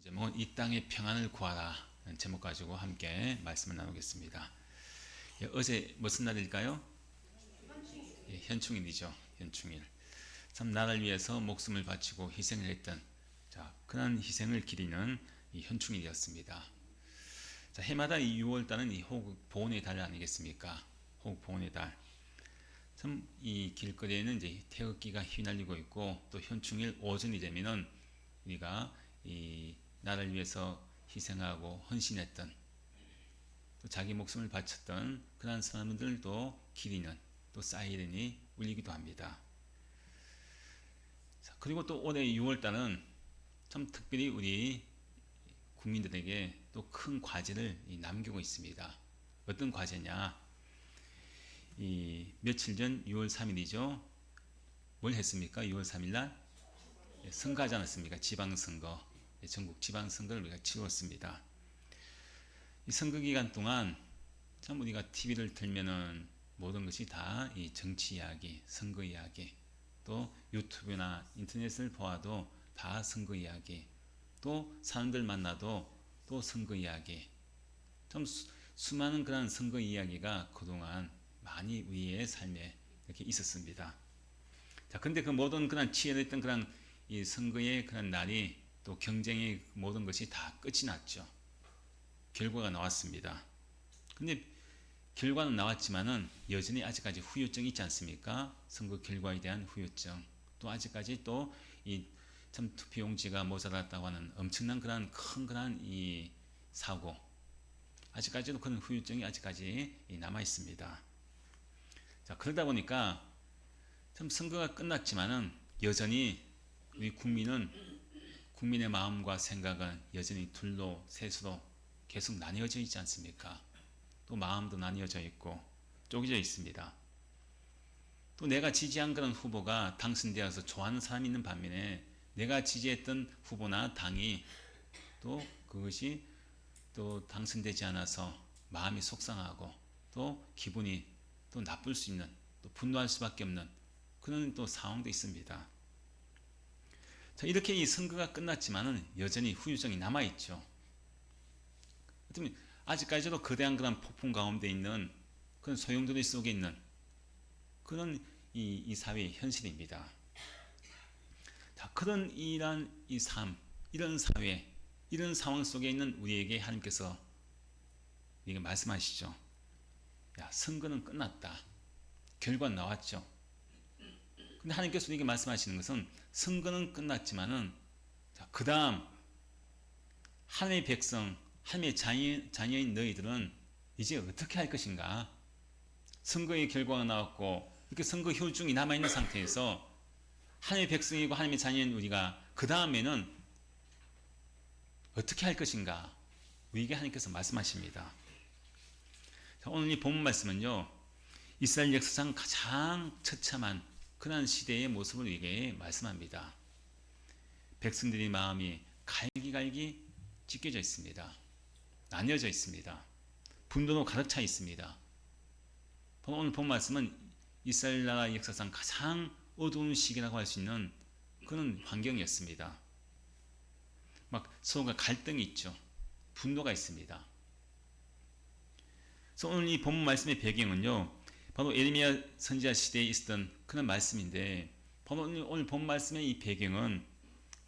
제목은 이 땅의 평안을 구하라 라는 제목 가지고 함께 말씀을 나누겠습니다. 어제 무슨 날일까요? 현충일이죠. 현충일. 참 나를 위해서 목숨을 바치고 희생을 했던 그런 희생을 기리는 이 현충일이었습니다. 해마다 이 6월달은 이 호국 보훈의 달 아니겠습니까? 호국 보훈의 달. 참 이 길거리에는 이제 태극기가 휘날리고 있고, 또 현충일 오전이 되면은 우리가 이 나를 위해서 희생하고 헌신했던, 또 자기 목숨을 바쳤던 그런 사람들도 기리는 또 사이렌이 울리기도 합니다. 그리고 또 올해 6월달은 참 특별히 우리 국민들에게 또 큰 과제를 남기고 있습니다. 어떤 과제냐? 이 며칠 전 6월 3일이죠. 뭘 했습니까? 6월 3일날 선거하지 않았습니까? 지방선거. 전국 지방선거를 우리가 치렀습니다. 이 선거 기간 동안 참 우리가 TV를 틀면은 모든 것이 다 이 정치 이야기, 선거 이야기, 또 유튜브나 인터넷을 보아도 다 선거 이야기, 또 사람들 만나도 또 선거 이야기. 참 수많은 그런 선거 이야기가 그동안 많이 우리의 삶에 이렇게 있었습니다. 근데 그 모든 그런 치열했던 그런 이 선거의 그런 날이, 또 경쟁의 모든 것이 다 끝이 났죠. 결과가 나왔습니다. 근데 결과는 나왔지만은 여전히 아직까지 후유증이 있지 않습니까? 선거 결과에 대한 후유증. 또 아직까지 또 이 참 투표용지가 모자랐다고 하는 엄청난 그런 큰 그런 이 사고. 아직까지도 그런 후유증이 아직까지 남아 있습니다. 그러다 보니까 참 선거가 끝났지만은 여전히 우리 국민의 마음과 생각은 여전히 둘로 셋으로 계속 나뉘어져 있지 않습니까? 또 마음도 나뉘어져 있고 쪼개져 있습니다. 또 내가 지지한 그런 후보가 당선되어서 좋아하는 사람이 있는 반면에, 내가 지지했던 후보나 당이 또 그것이 또 당선되지 않아서 마음이 속상하고 또 기분이 또 나쁠 수 있는, 또 분노할 수밖에 없는 그런 또 상황도 있습니다. 이렇게 이 선거가 끝났지만은 여전히 후유증이 남아있죠. 아직까지도 거대한 그런 폭풍 가운데 있는 그런 소용돌이 속에 있는 그런 이 사회의 현실입니다. 그런 이런 이 삶, 이런 사회, 이런 상황 속에 있는 우리에게 하나님께서 이게 말씀하시죠. 야, 선거는 끝났다. 결과는 나왔죠. 근데 하나님께서 우리에게 말씀하시는 것은 선거는 끝났지만은 그 다음 하나님의 백성, 하나님의 자녀인 너희들은 이제 어떻게 할 것인가? 선거의 결과가 나왔고 이렇게 선거 효중이 남아있는 상태에서 하나님의 백성이고 하나님의 자녀인 우리가 그 다음에는 어떻게 할 것인가? 우리에게 하나님께서 말씀하십니다. 오늘 이 본문 말씀은요, 이스라엘 역사상 가장 처참한 그런 시대의 모습을 우리에게 말씀합니다. 백성들의 마음이 갈기갈기 찢겨져 있습니다. 나뉘어져 있습니다. 분노로 가득 차 있습니다. 오늘 본 말씀은 이스라엘 나라 역사상 가장 어두운 시기라고 할 수 있는 그런 환경이었습니다. 막 서로가 갈등이 있죠. 분노가 있습니다. 그래서 오늘 이 본문 말씀의 배경은요, 바로 에레미야 선지자 시대에 있었던 그런 말씀인데, 바로 오늘 본 말씀의 이 배경은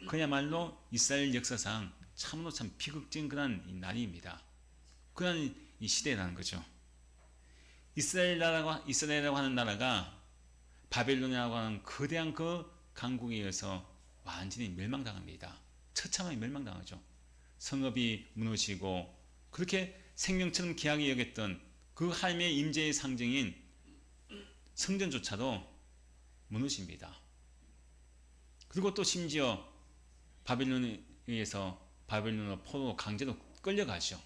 그야말로 이스라엘 역사상 참으로 참 비극적인 그런 날입니다. 그런 이 시대라는 거죠. 이스라엘이라고 하는 나라가 바벨론이라고 하는 거대한 그 강국에 의해서 완전히 멸망당합니다. 처참하게 멸망당하죠. 성읍이 무너지고, 그렇게 생명처럼 귀하게 여겼던 그 하나님의 임재의 상징인 성전조차도 무너집니다. 그리고 또 심지어 바벨론에 의해서 바벨론으로 포로로 강제로 끌려가죠.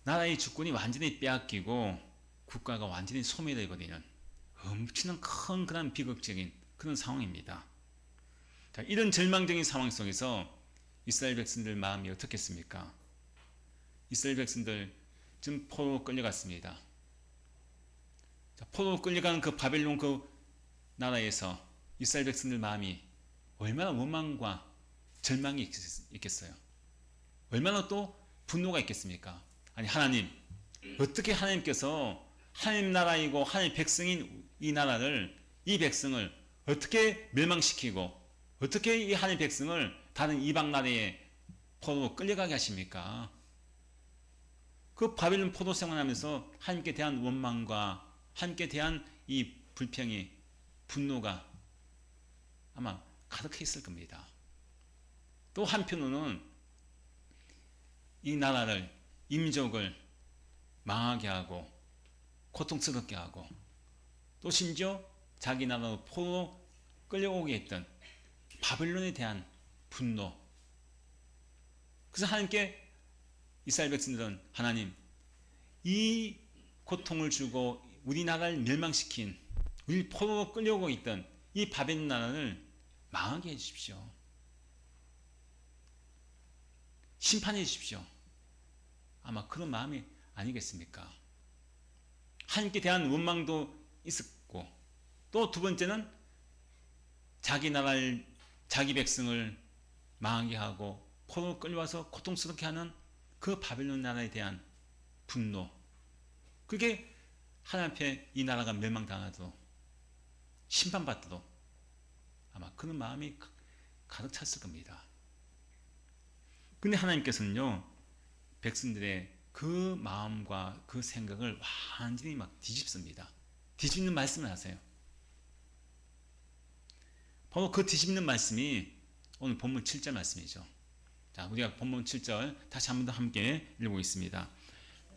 나라의 주권이 완전히 빼앗기고 국가가 완전히 소멸해버리는 엄청난 큰 그런 비극적인 그런 상황입니다. 이런 절망적인 상황 속에서 이스라엘 백성들 마음이 어떻겠습니까? 이스라엘 백성들 지금 포로로 끌려갔습니다. 포로로 끌려가는 그 바벨론 그 나라에서 이스라엘 백성들 마음이 얼마나 원망과 절망이 있겠어요. 얼마나 또 분노가 있겠습니까? 아니 하나님, 어떻게 하나님께서 하나님 나라이고 하나님 백성인 이 나라를, 이 백성을 어떻게 멸망시키고 어떻게 이 하나님 백성을 다른 이방 나라에 포로로 끌려가게 하십니까? 그 바벨론 포로 생활하면서 하나님께 대한 원망과 하나님께 대한 이 불평이, 분노가 아마 가득해 있을 겁니다. 또 한편으로는 이 나라를, 민족을 망하게 하고 고통스럽게 하고 또 심지어 자기 나라로 포로로 끌려오게 했던 바벨론에 대한 분노. 그래서 하나님께 이스라엘 백성들은 하나님, 이 고통을 주고 우리나라를 멸망시킨, 우리 포로로 끌려오고 있던 이 바벨론 나라를 망하게 해주십시오. 심판해 주십시오. 아마 그런 마음이 아니겠습니까? 하나님께 대한 원망도 있었고 또 두 번째는 자기 나라를, 자기 백성을 망하게 하고 포로로 끌려와서 고통스럽게 하는 그 바벨론 나라에 대한 분노. 그게 하나님 앞에 이 나라가 멸망당하도록 심판받도록 아마 그런 마음이 가득 찼을 겁니다. 근데 하나님께서는요, 백성들의 그 마음과 그 생각을 완전히 막 뒤집습니다. 뒤집는 말씀을 하세요. 바로 그 뒤집는 말씀이 오늘 본문 7절 말씀이죠. 자, 우리가 본문 7절 다시 한 번 더 함께 읽어보겠습니다.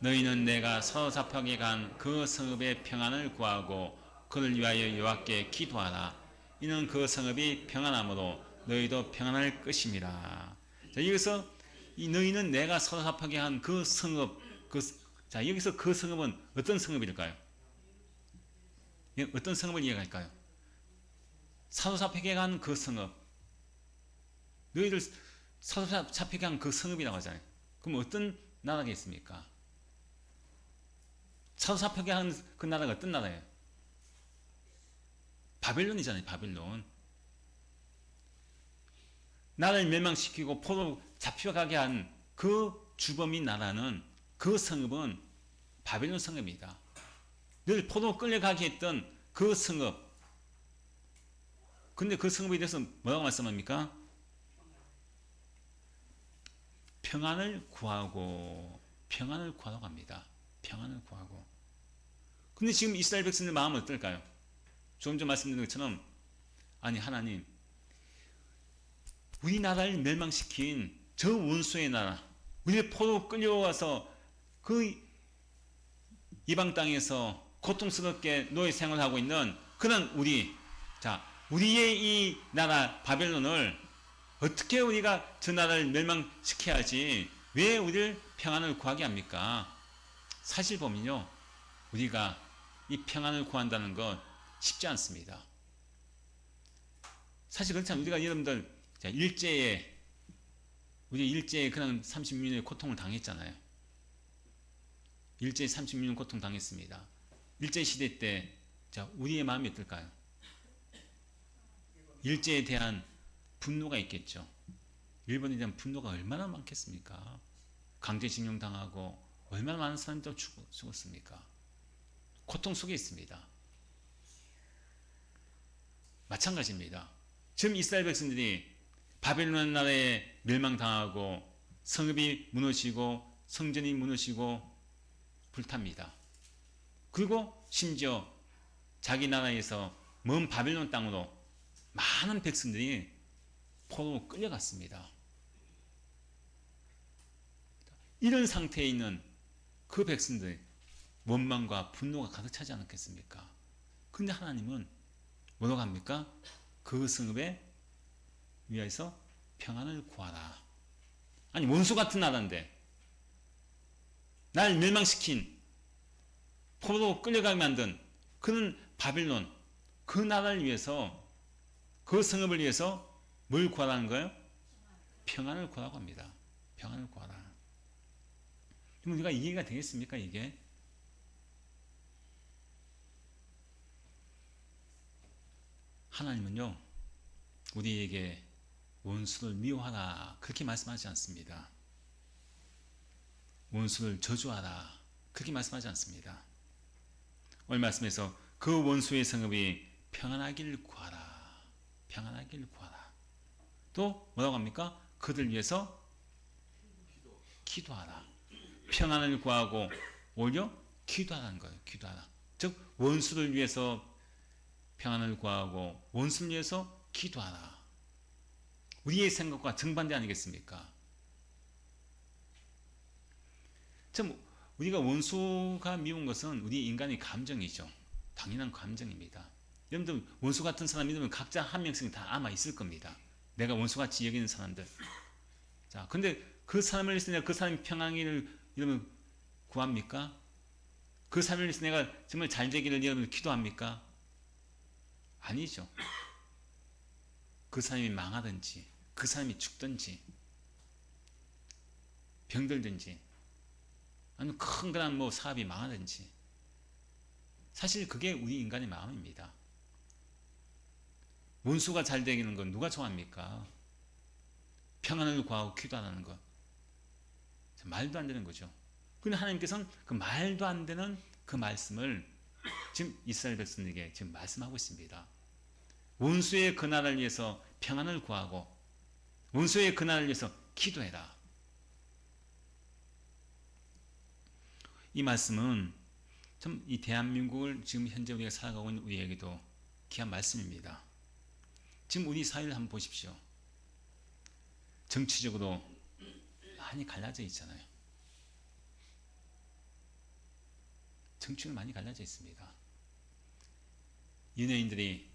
너희는 내가 서사평에 간 그 성읍의 평안을 구하고 그를 위하여 여호와께 기도하라. 이는 그 성읍이 평안함으로 너희도 평안할 것임이라. 자, 여기서 이 너희는 내가 서사평에 간 그 성읍, 자, 여기서 그 성읍은 어떤 성읍일까요? 어떤 성읍을 이해할까요? 사도사평에 간 그 성읍. 너희들 사도사평에 간 그 성읍이라고 하잖아요. 그럼 어떤 나라가 있습니까? 사도사평에 간 그 나라가 어떤 나라예요? 바벨론이잖아요. 바벨론. 나라를 멸망시키고 포로 잡혀가게 한 그 주범인 나라는, 그 성읍은 바벨론 성읍이다. 늘 포로 끌려가게 했던 그 성읍. 근데 그 성읍에 대해서 뭐라고 말씀합니까? 평안을 구하고, 평안을 구하라고 합니다. 평안을 구하고. 근데 지금 이스라엘 백성들 마음은 어떨까요? 조금 전 말씀드린 것처럼, 아니 하나님, 우리나라를 멸망시킨 저 원수의 나라, 우리를 포로 끌려와서 그 이방 땅에서 고통스럽게 노예 생활하고 있는 그런 우리의 이 나라 바벨론을 어떻게 우리가 저 나라를 멸망시켜야지 왜 우리를 평안을 구하게 합니까? 사실 보면요, 우리가 이 평안을 구한다는 것 쉽지 않습니다. 사실 그렇잖아요. 우리가 여러분들 일제에 그냥 36년의 고통을 당했잖아요. 일제에 36년 고통 당했습니다. 일제 시대 때 우리의 마음이 어떨까요? 일제에 대한 분노가 있겠죠. 일본에 대한 분노가 얼마나 많겠습니까? 강제징용 당하고 얼마나 많은 사람들이 죽었습니까? 고통 속에 있습니다. 마찬가지입니다. 지금 이스라엘 백성들이 바벨론 나라에 멸망당하고 성읍이 무너지고 성전이 무너지고 불탑니다. 그리고 심지어 자기 나라에서 먼 바벨론 땅으로 많은 백성들이 포로로 끌려갔습니다. 이런 상태에 있는 그 백성들 원망과 분노가 가득 차지 않았겠습니까? 근데 하나님은 뭐라고 합니까? 그 성읍에 위하여서 평안을 구하라. 아니 원수 같은 나라인데 날 멸망시킨 포로로 끌려가게 만든 그는 바벨론, 그 나라를 위해서, 그 성읍을 위해서 뭘 구하라는 거예요? 평안을 구하라고 합니다. 평안을 구하라. 그럼 우리가 이해가 되겠습니까? 이게 하나님은요, 우리에게 원수를 미워하라 그렇게 말씀하지 않습니다. 원수를 저주하라 그렇게 말씀하지 않습니다. 오늘 말씀에서 그 원수의 성읍이 평안하길 구하라. 평안하길 구하라. 또 뭐라고 합니까? 그들 위해서 기도하라. 평안을 구하고 오히려 기도하라는 거예요. 기도하라. 즉 원수를 위해서 평안을 구하고 원수를 위해서 기도하라. 우리의 생각과 정반대 아니겠습니까? 참 우리가 원수가 미운 것은 우리 인간의 감정이죠. 당연한 감정입니다. 여러분들 원수 같은 사람 이러면 각자 한 명씩 다 아마 있을 겁니다. 내가 원수같이 여기는 사람들. 자, 근데 그 사람을 위해서 내가 그 사람이 평안을 이러면 구합니까? 그 사람을 위해서 내가 정말 잘 되기를 이러면 기도합니까? 아니죠. 그 사람이 망하든지, 그 사람이 죽든지, 병들든지, 아니면 큰 그런 뭐 사업이 망하든지. 사실 그게 우리 인간의 마음입니다. 원수가 잘 되기는 건 누가 좋아합니까? 평안을 구하고 기도하는 것. 말도 안 되는 거죠. 그런데 하나님께서는 그 말도 안 되는 그 말씀을 지금 이스라엘 백성에게 지금 말씀하고 있습니다. 원수의 그 나라를 위해서 평안을 구하고 원수의 그 나라를 위해서 기도해라. 이 말씀은 참 이 대한민국을 지금 현재 우리가 살아가고 있는 우리에게도 귀한 말씀입니다. 지금 우리 사회를 한번 보십시오. 정치적으로 많이 갈라져 있잖아요. 정치는 많이 갈라져 있습니다. 연예인들이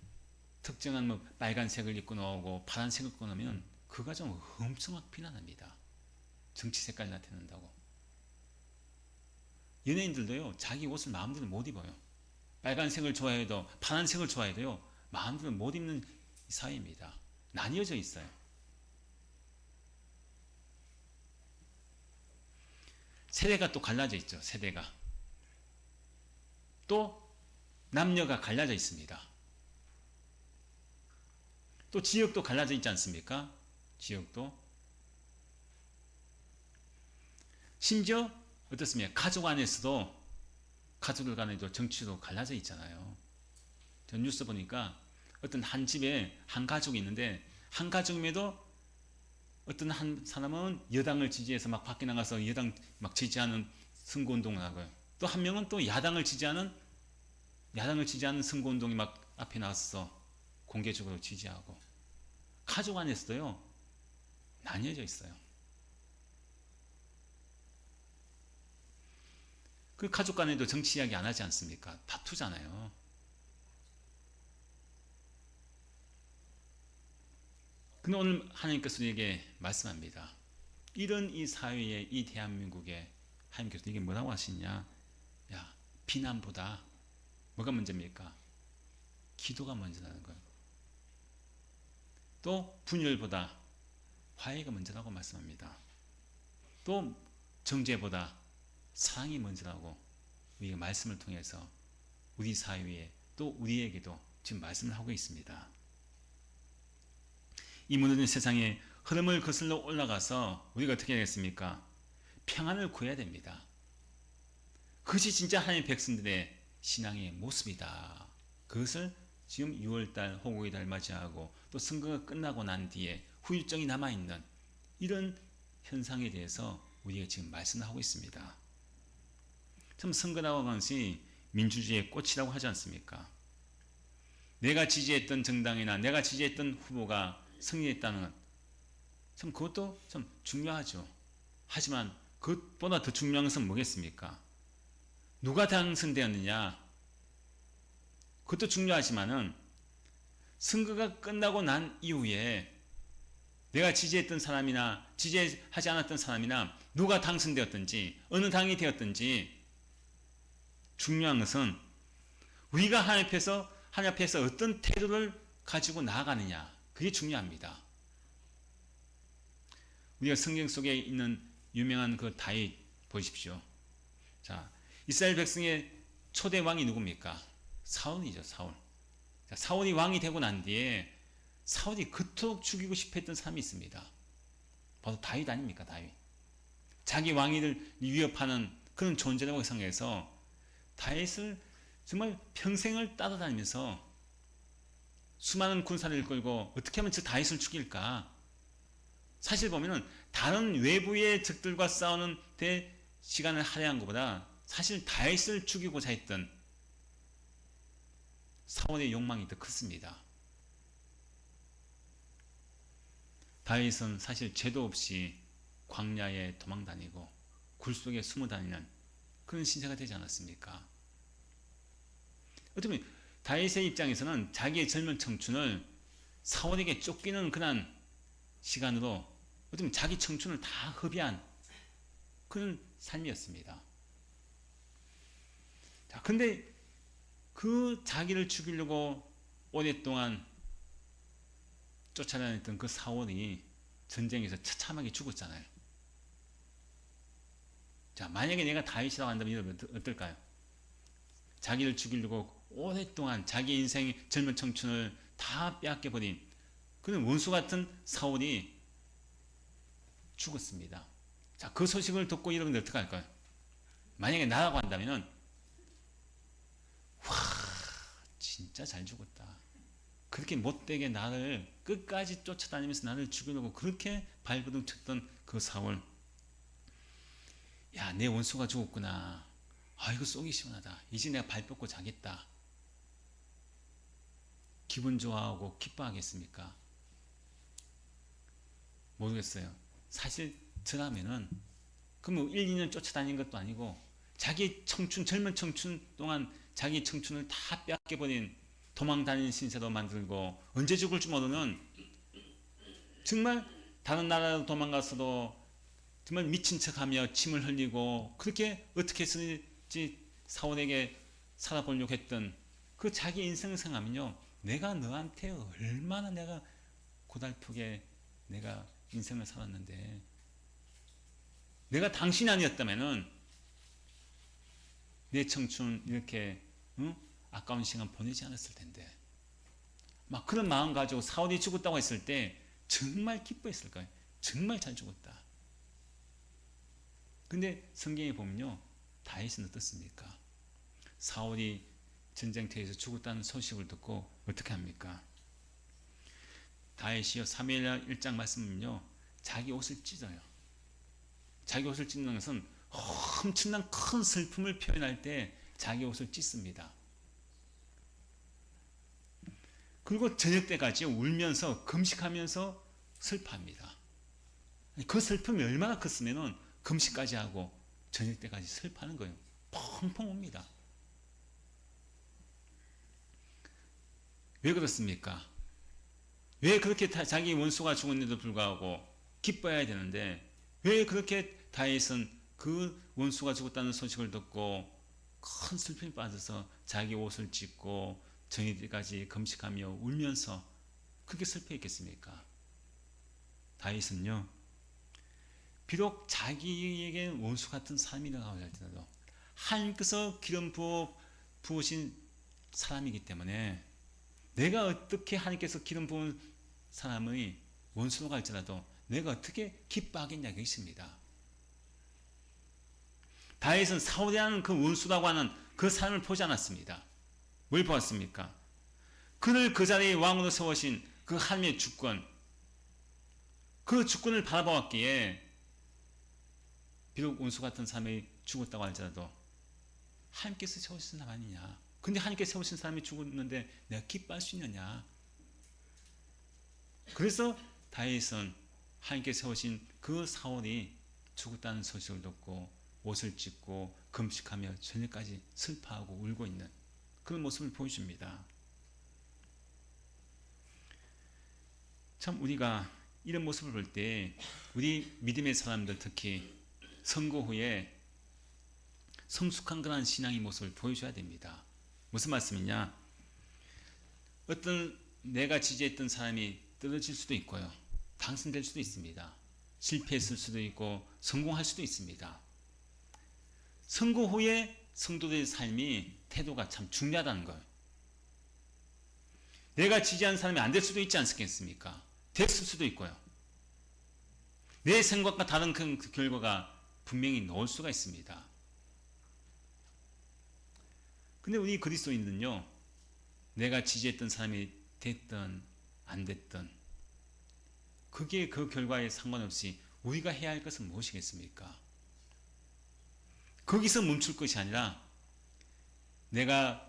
특정한 뭐 빨간색을 입고 나오고 파란색을 입고 나오면 그 가정을 엄청나게 비난합니다. 정치 색깔 나타낸다고. 연예인들도요, 자기 옷을 마음대로 못 입어요. 빨간색을 좋아해도 파란색을 좋아해도요, 마음대로 못 입는 사회입니다. 나뉘어져 있어요. 세대가 또 갈라져 있죠. 세대가. 또 남녀가 갈라져 있습니다. 또 지역도 갈라져 있지 않습니까? 지역도. 심지어 어떻습니까? 가족 안에서도 가족들 간에도 정치도 갈라져 있잖아요. 전 뉴스 보니까 어떤 한 집에 한 가족이 있는데 한 가족임에도 어떤 한 사람은 여당을 지지해서 막 밖에 나가서 여당 막 지지하는 선거운동을 하고요. 또 한 명은 또 야당을 지지하는 선거운동이 막 앞에 나와서 공개적으로 지지하고 가족 안에서도요 나뉘어져 있어요. 그 가족 간에도 정치 이야기 안 하지 않습니까? 다투잖아요. 근데 오늘 하나님께서 우리에게 말씀합니다. 이런 이 사회에 이 대한민국에 하나님께서 이게 뭐라고 하시냐? 야, 비난보다 뭐가 먼저입니까? 기도가 먼저라는 거예요. 또 분열보다 화해가 먼저라고 말씀합니다. 또 정죄보다 사랑이 먼저라고 우리가 말씀을 통해서 우리 사회에 또 우리에게도 지금 말씀을 하고 있습니다. 이 무너진 세상의 흐름을 거슬러 올라가서 우리가 어떻게 하겠습니까? 평안을 구해야 됩니다. 그것이 진짜 하나님의 백성들의 신앙의 모습이다. 그것을 지금 6월달 호국의 달 맞이하고 또 선거가 끝나고 난 뒤에 후유증이 남아있는 이런 현상에 대해서 우리가 지금 말씀을 하고 있습니다. 참 선거라고 하는 것이 민주주의의 꽃이라고 하지 않습니까? 내가 지지했던 정당이나 내가 지지했던 후보가 승리했다는 것, 참 그것도 참 중요하죠. 하지만 그것보다 더 중요한 것은 뭐겠습니까? 누가 당선되었느냐? 그것도 중요하지만은 선거가 끝나고 난 이후에 내가 지지했던 사람이나 지지하지 않았던 사람이나 누가 당선되었든지 어느 당이 되었든지 중요한 것은 우리가 하나님 앞에서 어떤 태도를 가지고 나아가느냐, 그게 중요합니다. 우리가 성경 속에 있는 유명한 그 다윗 보십시오. 자, 이스라엘 백성의 초대 왕이 누굽니까? 사울이죠, 사울. 자, 사울이 왕이 되고 난 뒤에 사울이 그토록 죽이고 싶어 했던 사람이 있습니다. 바로 다윗 아닙니까? 다윗. 자기 왕위를 위협하는 그런 존재라고 생각해서 다윗을 정말 평생을 따라다니면서 수많은 군사를 끌고 어떻게 하면 저 다윗을 죽일까? 사실 보면은 다른 외부의 적들과 싸우는 데 시간을 할애한 것보다 사실 다윗을 죽이고자 했던 사울의 욕망이 더 컸습니다. 다윗은 사실 죄도 없이 광야에 도망다니고 굴 속에 숨어 다니는 그런 신세가 되지 않았습니까? 어쩌면 다윗의 입장에서는 자기의 젊은 청춘을 사울에게 쫓기는 그런 시간으로 어쩌면 자기 청춘을 다 허비한 그런 삶이었습니다. 자, 근데 그 자기를 죽이려고 오랫동안 쫓아다녔던 그 사울이 전쟁에서 처참하게 죽었잖아요. 자, 만약에 내가 다윗이라고 한다면 어떨까요? 자기를 죽이려고 오랫동안 자기 인생의 젊은 청춘을 다 빼앗겨버린 그런 원수 같은 사울이 죽었습니다. 자, 그 소식을 듣고 여러분들 어떻게 할까요? 만약에 나라고 한다면 와, 진짜 잘 죽었다. 그렇게 못되게 나를 끝까지 쫓아다니면서 나를 죽이려고 그렇게 발버둥 쳤던 그 사울. 야, 내 원수가 죽었구나. 아, 이거 쏘기 시원하다. 이제 내가 발 뻗고 자겠다. 기분 좋아하고 기뻐하겠습니까? 모르겠어요. 사실 저라면은 그럼 1, 2년 쫓아다닌 것도 아니고 자기 청춘, 젊은 청춘 동안 자기 청춘을 다 빼앗겨버린 도망다니는 신세로 만들고 언제 죽을지 모르는 정말 다른 나라로 도망가서도 정말 미친 척하며 침을 흘리고 그렇게 어떻게 했는지 사울에게 살아보려고 했던 그 자기 인생을 생각하면요, 내가 너한테 얼마나 내가 고달프게 내가 인생을 살았는데 내가 당신이 아니었다면은 내 청춘 이렇게 아까운 시간 보내지 않았을 텐데 막 그런 마음 가지고 사울이 죽었다고 했을 때 정말 기뻐했을 거예요. 정말 잘 죽었다. 근데 성경에 보면요, 다윗은 어떻습니까? 사울이 전쟁터에서 죽었다는 소식을 듣고 어떻게 합니까? 다윗이요, 사무엘 1장 말씀은요, 자기 옷을 찢어요. 자기 옷을 찢는 것은 엄청난 큰 슬픔을 표현할 때 자기 옷을 찢습니다. 그리고 저녁 때까지 울면서 금식하면서 슬퍼합니다. 그 슬픔이 얼마나 컸으면 금식까지 하고 저녁 때까지 슬퍼하는 거예요. 펑펑 옵니다. 왜 그렇습니까? 왜 그렇게 자기 원수가 죽었는데도 불구하고 기뻐해야 되는데 왜 그렇게 다윗은 그 원수가 죽었다는 소식을 듣고 큰 슬픔에 빠져서 자기 옷을 찢고 저녁 때까지 금식하며 울면서 그렇게 슬퍼했겠습니까? 다윗은요, 비록 자기에게 원수 같은 삶이라고 할지라도 하나님께서 기름 부으신 사람이기 때문에 내가 어떻게 하나님께서 기름 부은 사람의 원수로 할지라도 내가 어떻게 기뻐하겠냐 그것입니다. 다윗은 사울이라는 그 원수라고 하는 그 사람을 보지 않았습니다. 뭘 보았습니까? 그를 그 자리에 왕으로 세우신 그 하나님의 주권, 그 주권을 바라보았기에 비록 원수 같은 사람이 죽었다고 할지라도 하나님께서 세우신 사람 아니냐. 근데 하나님께서 세우신 사람이 죽었는데 내가 기뻐할 수 있느냐. 그래서 다윗은 하나님께서 세우신 그 사울이 죽었다는 소식을 듣고 옷을 찢고 금식하며 저녁까지 슬퍼하고 울고 있는 그런 모습을 보여줍니다. 참 우리가 이런 모습을 볼 때 우리 믿음의 사람들 특히 선거 후에 성숙한 그런 신앙의 모습을 보여줘야 됩니다. 무슨 말씀이냐? 어떤 내가 지지했던 사람이 떨어질 수도 있고요. 당선될 수도 있습니다. 실패했을 수도 있고 성공할 수도 있습니다. 선거 후에 성도들의 삶이 태도가 참 중요하다는 거예요. 내가 지지하는 사람이 안 될 수도 있지 않겠습니까? 됐을 수도 있고요. 내 생각과 다른 그 결과가 분명히 나올 수가 있습니다. 근데 우리 그리스도인은요, 내가 지지했던 사람이 됐든 안 됐든 그게 그 결과에 상관없이 우리가 해야 할 것은 무엇이겠습니까? 거기서 멈출 것이 아니라 내가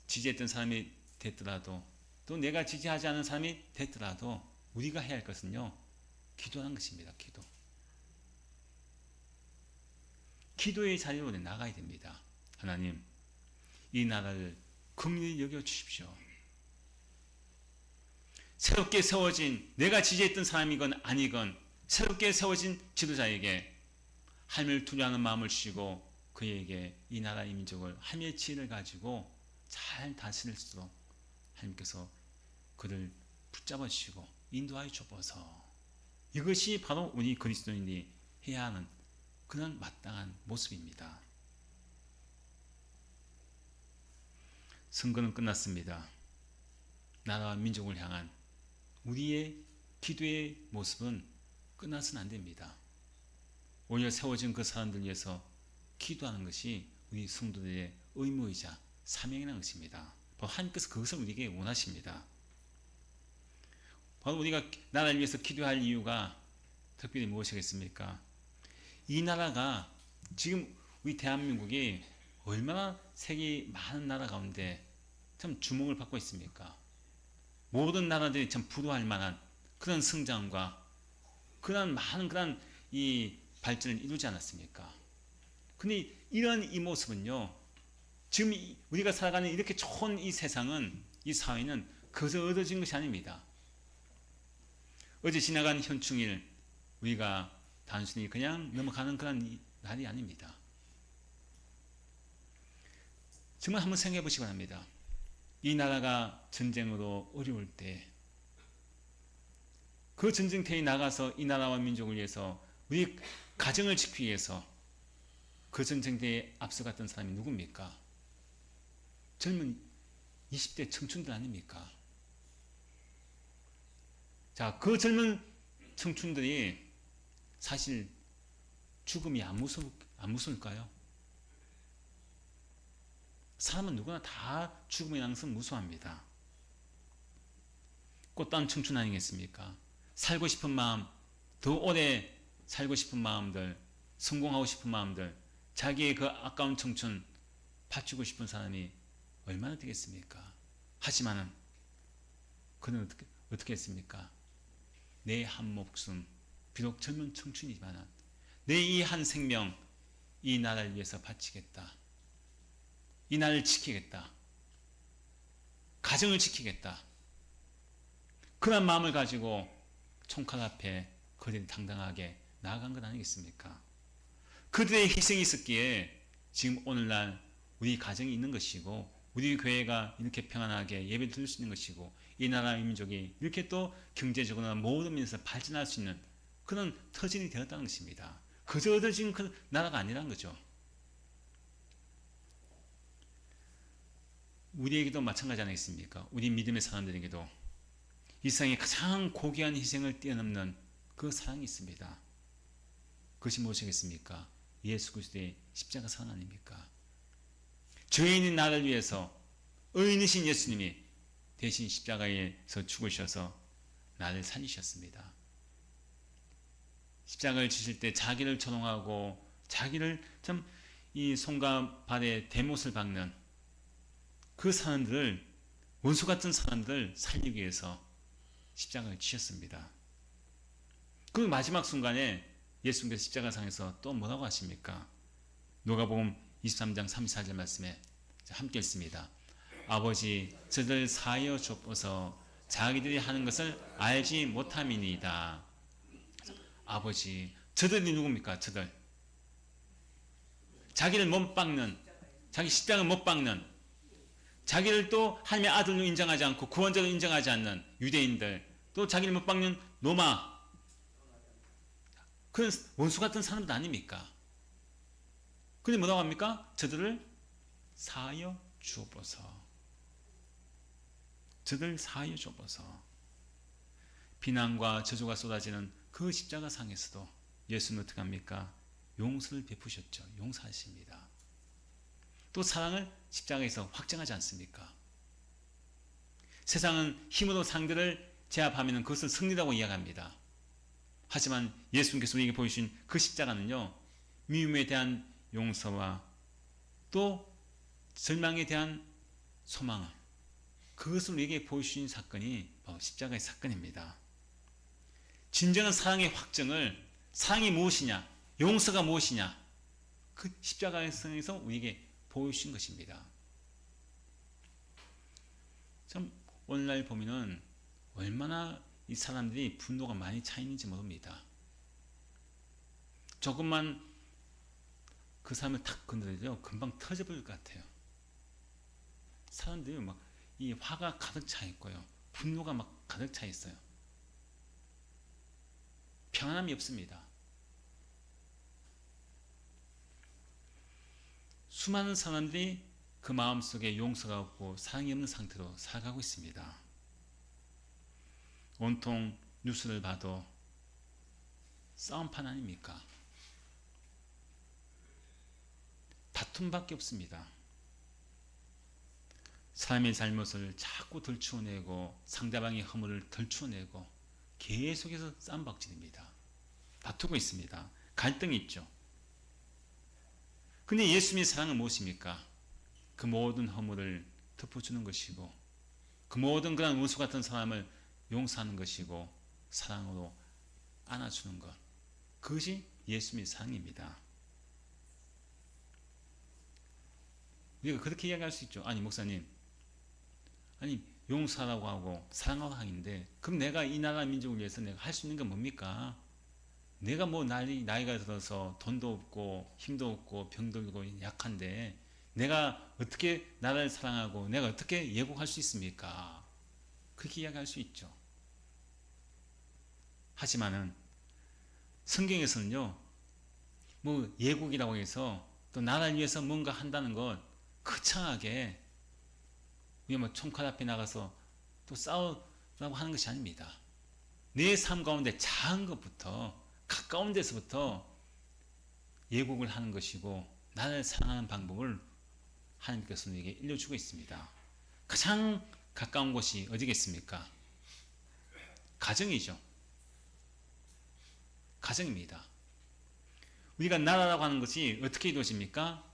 지지했던 사람이 됐더라도 또 내가 지지하지 않은 사람이 됐더라도 우리가 해야 할 것은요, 기도하는 것입니다. 기도의 자리로 나가야 됩니다. 하나님, 이 나라를 긍휼히 여겨 주십시오. 새롭게 세워진, 내가 지지했던 사람이건 아니건 새롭게 세워진 지도자에게 하나님을 두려워하는 마음을 주시고 그에게 이 나라 이 민족을 하나님의 지혜를 가지고 잘 다스릴 수 있도록 하나님께서 그를 붙잡아 주시고 인도하여 주옵소서. 이것이 바로 우리 그리스도인이 해야 하는 그런 마땅한 모습입니다. 선거는 끝났습니다. 나라와 민족을 향한 우리의 기도의 모습은 끝나서는 안 됩니다. 오히려 세워진 그 사람들 위해서 기도하는 것이 우리 성도들의 의무이자 사명이라는 것입니다. 바로 하나님께서 그것을 우리에게 원하십니다. 바로 우리가 나라를 위해서 기도할 이유가 특별히 무엇이겠습니까? 이 나라가 지금 우리 대한민국이 얼마나 세계 많은 나라 가운데 참 주목을 받고 있습니까? 모든 나라들이 참 부러워할 만한 그런 성장과 그런 많은 그런 이 발전을 이루지 않았습니까? 근데 이런 이 모습은요, 지금 우리가 살아가는 이렇게 좋은 이 세상은, 이 사회는 그것을 얻어진 것이 아닙니다. 어제 지나간 현충일 우리가 단순히 그냥 넘어가는 그런 날이 아닙니다. 정말 한번 생각해 보시기 바랍니다. 이 나라가 전쟁으로 어려울 때 그 전쟁터에 나가서 이 나라와 민족을 위해서 우리 가정을 지키기 위해서 그 전쟁터에 앞서갔던 사람이 누굽니까? 젊은 20대 청춘들 아닙니까? 자, 그 젊은 청춘들이 사실 죽음이 안 무서울까요? 사람은 누구나 다 죽음이라는 것은 무서워합니다. 꽃다운 청춘 아니겠습니까? 살고 싶은 마음, 더 오래 살고 싶은 마음들, 성공하고 싶은 마음들, 자기의 그 아까운 청춘 바치고 싶은 사람이 얼마나 되겠습니까? 하지만은 그는 어떻게 했습니까? 내 한 목숨, 비록 젊은 청춘이지만 내 이 한 생명, 이 나라를 위해서 바치겠다. 이 나라를 지키겠다. 가정을 지키겠다. 그런 마음을 가지고 총칼 앞에 그들이 당당하게 나아간 것 아니겠습니까? 그들의 희생이 있었기에 지금 오늘날 우리 가정이 있는 것이고 우리 교회가 이렇게 평안하게 예배 드릴 수 있는 것이고 이 나라 민족이 이렇게 또 경제적으로나 모든 면에서 발전할 수 있는 그런 터전이 되었다는 것입니다. 그저 얻어진 그 나라가 아니라는 거죠. 우리에게도 마찬가지 아니겠습니까? 우리 믿음의 사람들에게도 이 세상에 가장 고귀한 희생을 뛰어넘는 그 사랑이 있습니다. 그것이 무엇이겠습니까? 예수 그리스도의 십자가 사랑 아닙니까? 죄인인 나를 위해서 의인이신 예수님이 대신 십자가에서 죽으셔서 나를 살리셨습니다. 십자가를 지실 때 자기를 조롱하고 자기를 참 이 손과 발에 대못을 박는 그 사람들을, 원수 같은 사람들을 살리기 위해서 십자가를 지셨습니다. 그 마지막 순간에 예수님께서 십자가상에서 또 뭐라고 하십니까? 누가복음 23장 34절 말씀에 함께 읽습니다. 아버지, 저들 사하여 주옵소서. 자기들이 하는 것을 알지 못함이니이다. 아버지, 저들이 누굽니까? 저들. 자기를 못 박는, 자기 십자가를 못 박는, 자기를 또 하나님의 아들로 인정하지 않고 구원자로 인정하지 않는 유대인들, 또 자기를 못 박는 로마, 그런 원수 같은 사람들 아닙니까? 근데 뭐라고 합니까? 저들을 사하여 주옵소서. 저들 사하여 좁아서 비난과 저주가 쏟아지는 그 십자가 상에서도 예수는 어떻게 합니까? 용서를 베푸셨죠. 용서하십니다. 또 사랑을 십자가에서 확증하지 않습니까? 세상은 힘으로 상대를 제압하면 그것을 승리라고 이야기합니다. 하지만 예수님께서 우리에게 보여주신 그 십자가는요, 미움에 대한 용서와 또 절망에 대한 소망, 그것을 우리에게 보여주신 사건이 바로 십자가의 사건입니다. 진정한 사랑의 확증을, 사랑이 무엇이냐, 용서가 무엇이냐, 그 십자가에서 우리에게 보여주신 것입니다. 참 오늘날 보면은 얼마나 이 사람들이 분노가 많이 차 있는지 모릅니다. 조금만 그 사람을 탁 건드려도 금방 터져버릴 것 같아요. 사람들이 막 이 화가 가득 차 있고요, 분노가 막 가득 차 있어요. 평안함이 없습니다. 수많은 사람들이 그 마음속에 용서가 없고 사랑이 없는 상태로 살아가고 있습니다. 온통 뉴스를 봐도 싸움판 아닙니까? 다툼밖에 없습니다. 사람의 잘못을 자꾸 덜추어내고 상대방의 허물을 덜추어내고 계속해서 쌈박질입니다. 다투고 있습니다. 갈등이 있죠. 근데 예수님의 사랑은 무엇입니까? 그 모든 허물을 덮어주는 것이고, 그 모든 그런 원수 같은 사람을 용서하는 것이고, 사랑으로 안아주는 것, 그것이 예수님의 사랑입니다. 우리가 그렇게 이야기할 수 있죠. 아니 목사님, 아니 용서하라고 하고 사랑하라고 하는데, 그럼 내가 이 나라 민족을 위해서 내가 할 수 있는 게 뭡니까? 내가 뭐 나이가 들어서 돈도 없고 힘도 없고 병도 들고 약한데 내가 어떻게 나라를 사랑하고 내가 어떻게 예국할 수 있습니까? 그렇게 이야기할 수 있죠. 하지만은 성경에서는요, 뭐 예국이라고 해서 또 나라를 위해서 뭔가 한다는 것 거창하게 우리가 뭐 총칼 앞에 나가서 또 싸우라고 하는 것이 아닙니다. 내 삶 가운데 작은 것부터, 가까운 데서부터 예국을 하는 것이고, 나를 사랑하는 방법을 하나님께서 우리에게 일러주고 있습니다. 가장 가까운 곳이 어디겠습니까? 가정이죠. 가정입니다. 우리가 나라라고 하는 것이 어떻게 이루어집니까?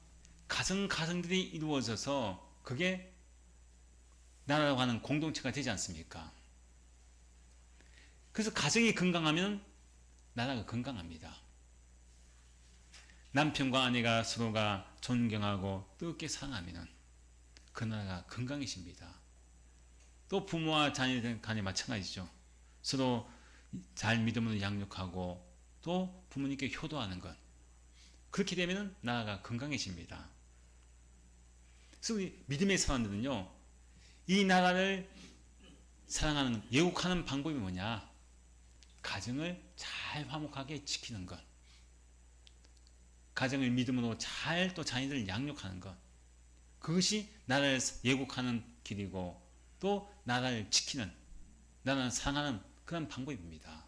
가정들이 이루어져서 그게 나라라고 하는 공동체가 되지 않습니까? 그래서 가정이 건강하면 나라가 건강합니다. 남편과 아내가 서로가 존경하고 뜨겁게 사랑하면 그 나라가 건강해집니다. 또 부모와 자녀들 간에 마찬가지죠. 서로 잘 믿음으로 양육하고 또 부모님께 효도하는 것, 그렇게 되면 나라가 건강해집니다. 그래서 우리 믿음의 사람들은요, 이 나라를 사랑하는, 예국하는 방법이 뭐냐? 가정을 잘 화목하게 지키는 것, 가정을 믿음으로 잘 또 자녀들을 양육하는 것, 그것이 나라를 예국하는 길이고 또 나라를 지키는, 나라를 사랑하는 그런 방법입니다.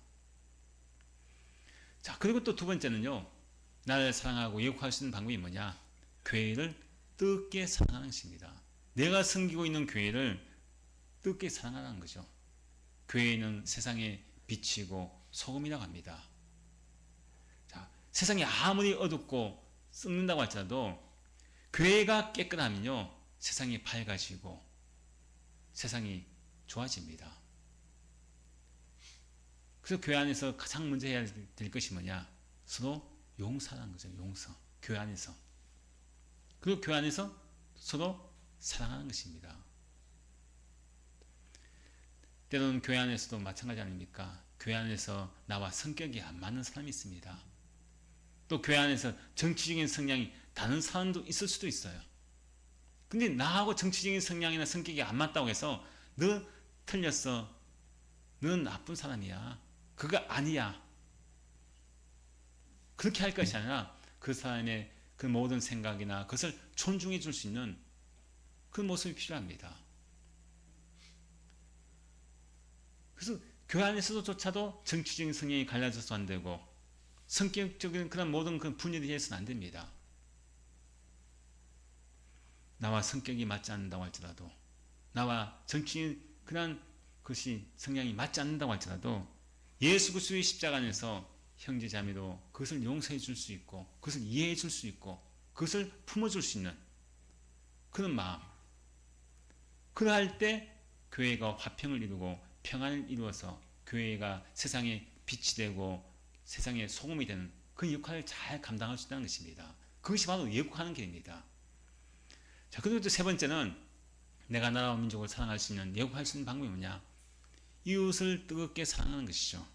자, 그리고 또 두 번째는요, 나라를 사랑하고 예국할 수 있는 방법이 뭐냐? 교회를 뜨겁게 사랑하는 것입니다. 내가 섬기고 있는 교회를 뜨겁게 사랑하는 거죠. 교회는 세상의 빛이고 소금이라고 합니다. 자, 세상이 아무리 어둡고 썩는다고 할지라도 교회가 깨끗하면요, 세상이 밝아지고 세상이 좋아집니다. 그래서 교회 안에서 가장 먼저 해야 될 것이 뭐냐? 서로 용서하는 거죠. 용서. 교회 안에서. 그리고 교회 안에서 서로 사랑하는 것입니다. 때로는 교회 안에서도 마찬가지 아닙니까? 교회 안에서 나와 성격이 안 맞는 사람이 있습니다. 또 교회 안에서 정치적인 성향이 다른 사람도 있을 수도 있어요. 근데 나하고 정치적인 성향이나 성격이 안 맞다고 해서 너 틀렸어, 넌 나쁜 사람이야, 그거 아니야, 그렇게 할 것이 아니라 그 사람의 그 모든 생각이나 그것을 존중해 줄 수 있는 그 모습이 필요합니다. 그래서 교회 안에서조차도 정치적인 성향이 갈라져서 안 되고 성격적인 그런 모든 그런 분열이 해서는 안 됩니다. 나와 성격이 맞지 않는다고 할지라도, 나와 정치인 그런 것이 성향이 맞지 않는다고 할지라도 예수 그리스도의 십자가 안에서 형제 자매도 그것을 용서해 줄 수 있고, 그것을 이해해 줄 수 있고, 그것을 품어줄 수 있는 그런 마음. 그러할 때 교회가 화평을 이루고 평안을 이루어서 교회가 세상에 빛이 되고 세상에 소금이 되는 그 역할을 잘 감당할 수 있다는 것입니다. 그것이 바로 예국하는 길입니다. 자, 그리고 세 번째는 내가 나라와 민족을 사랑할 수 있는, 예국할 수 있는 방법이 뭐냐? 이웃을 뜨겁게 사랑하는 것이죠.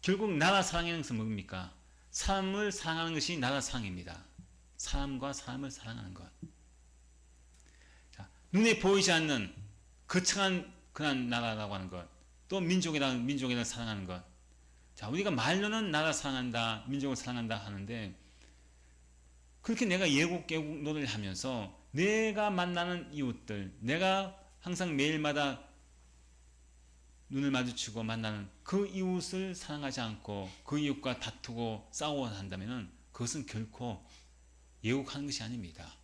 결국 나라 사랑하는 것은 뭡니까? 사람을 사랑하는 것이 나라 사랑입니다. 사람과 사람을 사랑하는 것. 자, 눈에 보이지 않는 거창한 그런 나라라고 하는 것, 또 민족이라는 민족을 사랑하는 것. 자, 우리가 말로는 나라 사랑한다, 민족을 사랑한다 하는데, 그렇게 내가 예국 노래를 하면서 내가 만나는 이웃들, 내가 항상 매일마다 눈을 마주치고 만나는 그 이웃을 사랑하지 않고 그 이웃과 다투고 싸워야 한다면 그것은 결코 예국하는 것이 아닙니다.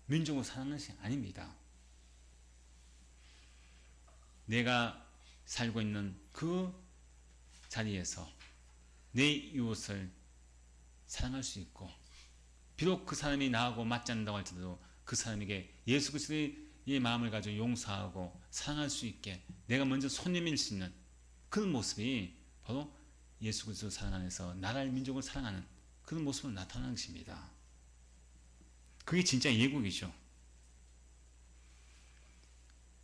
민족을 사랑하는 것이 아닙니다. 내가 살고 있는 그 자리에서 내 이웃을 사랑할 수 있고, 비록 그 사람이 나하고 맞지 않는다고 할지라도 그 사람에게 예수 그리스도의 마음을 가지고 용서하고 사랑할 수 있게 내가 먼저 손 내밀 수 있는 그런 모습이 바로 예수 그리스도 사랑 안에서 나라를 민족을 사랑하는 그런 모습으로 나타나는 것입니다. 그게 진짜 예국이죠.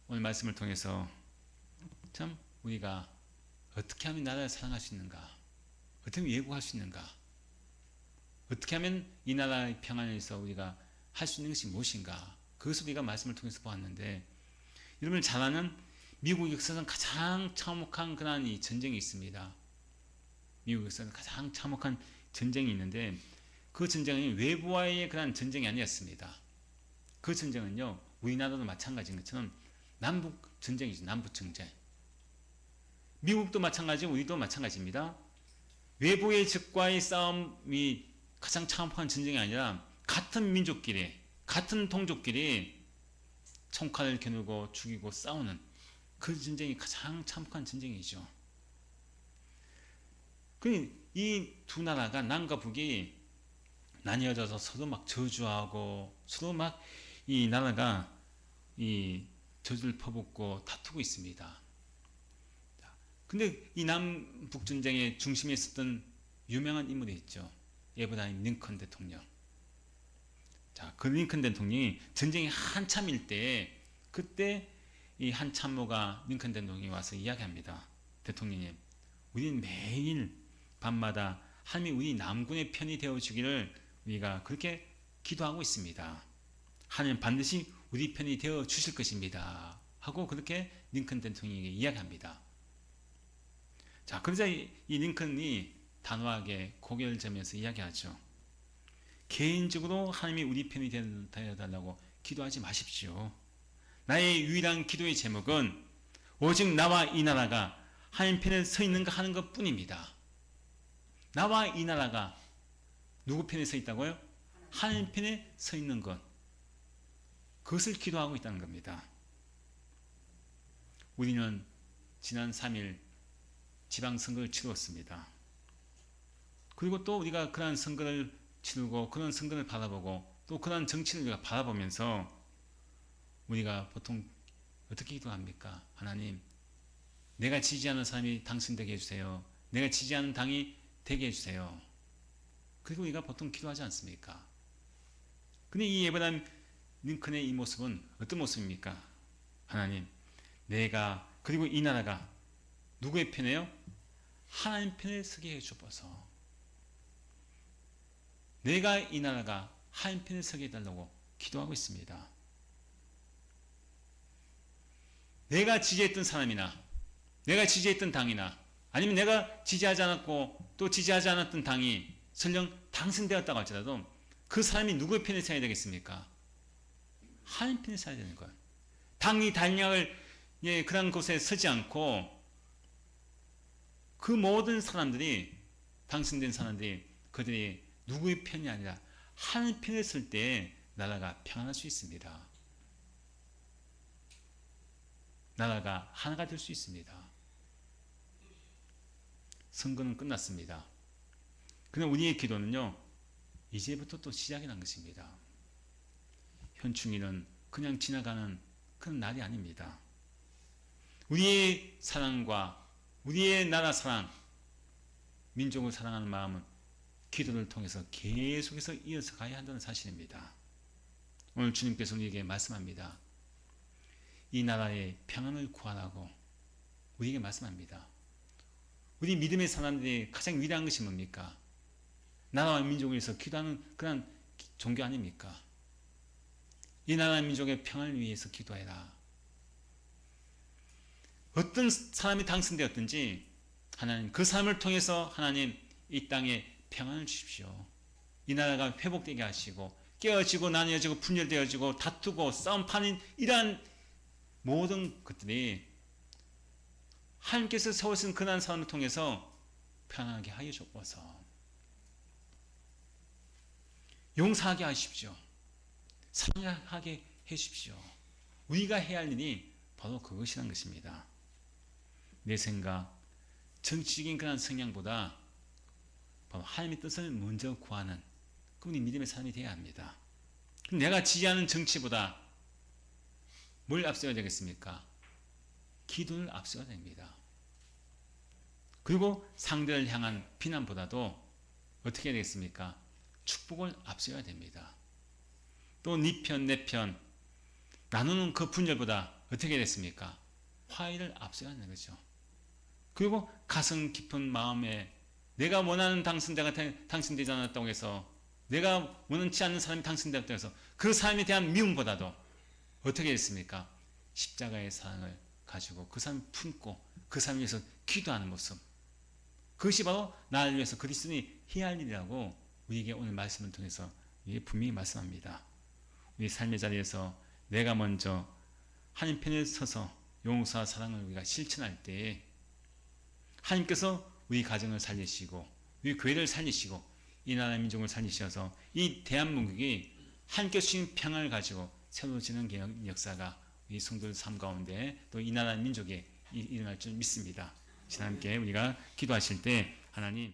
오늘 말씀을 통해서 참 우리가 어떻게 하면 나라를 사랑할 수 있는가, 어떻게 하면 예국할 수 있는가, 어떻게 하면 이 나라의 평안에서 우리가 할 수 있는 것이 무엇인가, 그것을 우리가 말씀을 통해서 보았는데, 여러분 잘 아는 미국 역사상 가장 참혹한 그런 이 전쟁이 있습니다. 미국 역사상 가장 참혹한 전쟁이 있는데, 그 전쟁은 외부와의 그런 전쟁이 아니었습니다. 그 전쟁은요, 우리나라도 마찬가지인 것처럼 남북 전쟁이죠. 남북 전쟁. 미국도 마찬가지고 우리도 마찬가지입니다. 외부의 적과의 싸움이 가장 참혹한 전쟁이 아니라 같은 민족끼리, 같은 동족끼리 총칼을 겨누고 죽이고 싸우는 그 전쟁이 가장 참혹한 전쟁이죠. 이 두 나라가, 남과 북이 나뉘어져서 서로 막 저주하고 서로 막 이 나라가 이 저주를 퍼붓고 다투고 있습니다. 근데 이 남북 전쟁의 중심에 있었던 유명한 인물이 있죠. 에브라임 링컨 대통령. 자, 그 링컨 대통령이 전쟁이 한참일 때, 그때 이 한 참모가 링컨 대통령이 와서 이야기합니다. 대통령님, 우리는 매일 밤마다 하나님이 우리 남군의 편이 되어주기를 우리가 그렇게 기도하고 있습니다. 하나님 반드시 우리 편이 되어 주실 것입니다. 하고 그렇게 링컨 대통령에게 이야기합니다. 자, 그러자 이 링컨이 단호하게 고개를 저면서 이야기하죠. 개인적으로 하나님이 우리 편이 되어달라고 기도하지 마십시오. 나의 유일한 기도의 제목은 오직 나와 이 나라가 하나님 편에 서 있는가 하는 것 뿐입니다. 나와 이 나라가 누구 편에 서 있다고요? 하나님 편에 서 있는 것. 그것을 기도하고 있다는 겁니다. 우리는 지난 3일 지방선거를 치루었습니다. 그리고 또 우리가 그러한 선거를 치르고 그런 선거를 바라보고 또 그러한 정치를 우리가 바라보면서 우리가 보통 어떻게 기도합니까? 하나님, 내가 지지하는 사람이 당선되게 해주세요. 내가 지지하는 당이 되게 해주세요. 그리고 우리가 보통 기도하지 않습니까? 근데 이 에브라임 링컨의 이 모습은 어떤 모습입니까? 하나님, 내가 그리고 이 나라가 누구의 편이에요? 하나님 편에 서게 해주옵소서. 내가 이 나라가 하나님 편에 서게 해달라고 기도하고 있습니다. 내가 지지했던 사람이나 내가 지지했던 당이나 아니면 내가 지지하지 않았고 또 지지하지 않았던 당이 설령 당선되었다고 할지라도 그 사람이 누구의 편에 서야 되겠습니까? 하나님 편에 서야 되는 거예요. 당이 단약을 예, 그런 곳에 서지 않고 그 모든 사람들이 당선된 사람들이 그들이 누구의 편이 아니라 하나님 편에 설 때 나라가 평안할 수 있습니다. 나라가 하나가 될 수 있습니다. 선거는 끝났습니다. 그러나 우리의 기도는요, 이제부터 또 시작이 난 것입니다. 현충일은 그냥 지나가는 그런 날이 아닙니다. 우리의 사랑과 우리의 나라 사랑, 민족을 사랑하는 마음은 기도를 통해서 계속해서 이어서 가야 한다는 사실입니다. 오늘 주님께서 우리에게 말씀합니다. 이 나라의 평안을 구하라고 우리에게 말씀합니다. 우리 믿음의 사람들이 가장 위대한 것이 뭡니까? 나라와 민족을 위해서 기도하는 그런 종교 아닙니까? 이 나라 민족의 평안을 위해서 기도해라. 어떤 사람이 당선되었든지 하나님 그 사람을 통해서 하나님 이 땅에 평안을 주십시오. 이 나라가 회복되게 하시고 깨어지고 나뉘어지고 분열되어지고 다투고 싸움판인 이러한 모든 것들이 하나님께서 세우신 그난 사람을 통해서 편안하게 하여 주옵소서. 용서하게 하십시오. 사랑하게 해 주십시오. 우리가 해야 할 일이 바로 그것이란 것입니다. 내 생각, 정치적인 그런 성향보다 바로 하나님의 뜻을 먼저 구하는 그분이 믿음의 사람이 되어야 합니다. 내가 지지하는 정치보다 뭘 앞세워야 되겠습니까? 기도를 앞세워야 됩니다. 그리고 상대를 향한 비난보다도 어떻게 해야 되겠습니까? 축복을 앞세워야 됩니다. 또 네 편, 내 편 나누는 그 분열보다 어떻게 해야 됐습니까? 화해를 앞세워야 하는 거죠. 그리고 가슴 깊은 마음에 내가 원하는 당선자가 당선되지 않았다고 해서 내가 원치 않는 사람이 당선되었다고 해서 그 사람에 대한 미움보다도 어떻게 했습니까? 십자가의 사랑을 가지고 그 사람을 품고 그 사람을 위해서 기도하는 모습, 그것이 바로 나를 위해서 그리스도인이 해야 할 일이라고 우리에게 오늘 말씀을 통해서 분명히 말씀합니다. 우리 삶의 자리에서 내가 먼저 하나님 편에 서서 용서와 사랑을 우리가 실천할 때 하나님께서 우리 가정을 살리시고 우리 교회를 살리시고 이 나라 민족을 살리셔서 이 대한민국이 하나님께서 주신 평안을 가지고 새로워지는 역사가 우리 성도들 삶 가운데 또 이 나라 민족에 일어날 줄 믿습니다. 함께 우리가 기도하실 때 하나님